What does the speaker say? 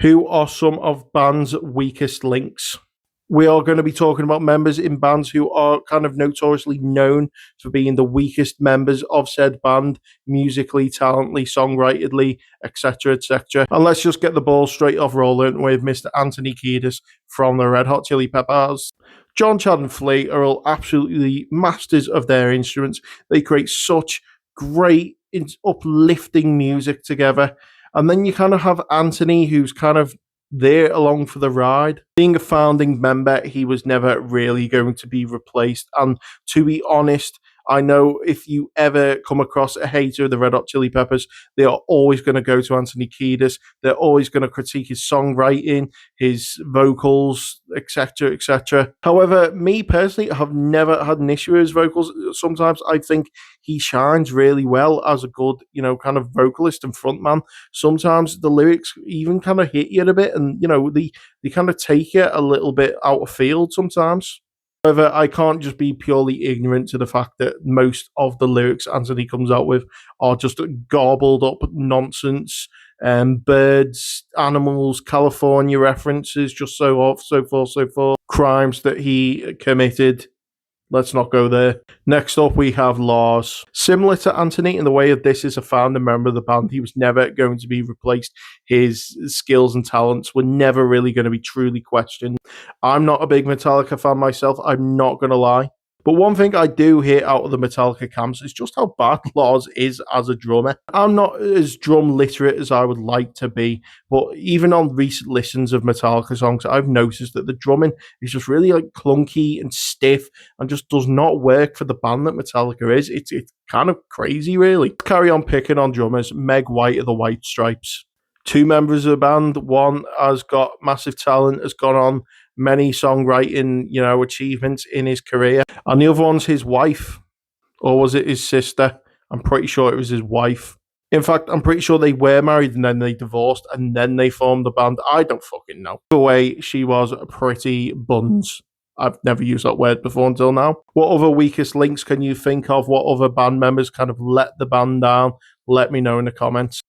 Who are some of bands' weakest links? We are going to be talking about members in bands who are kind of notoriously known for being the weakest members of said band, musically, talently, songwritedly, etc., etc. And let's just get the ball straight off rolling with Mr. Anthony Kiedis from the Red Hot Chili Peppers. John, Chad, and Flea are all absolutely masters of their instruments. They create such great, uplifting music together. And then you kind of have Anthony, who's kind of there along for the ride. Being a founding member, he was never really going to be replaced. And to be honest, I know if you ever come across a hater of the Red Hot Chili Peppers, they are always going to go to Anthony Kiedis. They're always going to critique his songwriting, his vocals, etc., etc. However, me personally, I have never had an issue with his vocals. Sometimes I think he shines really well as a good, kind of vocalist and frontman. Sometimes the lyrics even kind of hit you a bit, and they kind of take it a little bit out of field sometimes. However, I can't just be purely ignorant to the fact that most of the lyrics Anthony comes out with are just garbled up nonsense, birds, animals, California references, just so off, so forth, crimes that he committed. Let's not go there. Next up, we have Lars. Similar to Anthony in the way of this is a founder member of the band, he was never going to be replaced. His skills and talents were never really going to be truly questioned. I'm not a big Metallica fan myself, I'm not going to lie. But one thing I do hear out of the Metallica camps is just how bad Lars is as a drummer. I'm not as drum literate as I would like to be, but even on recent listens of Metallica songs, I've noticed that the drumming is just really clunky and stiff and just does not work for the band that Metallica is. It's kind of crazy, really. Carry on picking on drummers. Meg White of the White Stripes. Two members of the band. One has got massive talent, has gone on many songwriting, achievements in his career. And the other one's his wife. Or was it his sister? I'm pretty sure it was his wife. In fact, I'm pretty sure they were married and then they divorced and then they formed the band. I don't fucking know. The way she was pretty buns. I've never used that word before until now. What other weakest links can you think of? What other band members kind of let the band down? Let me know in the comments.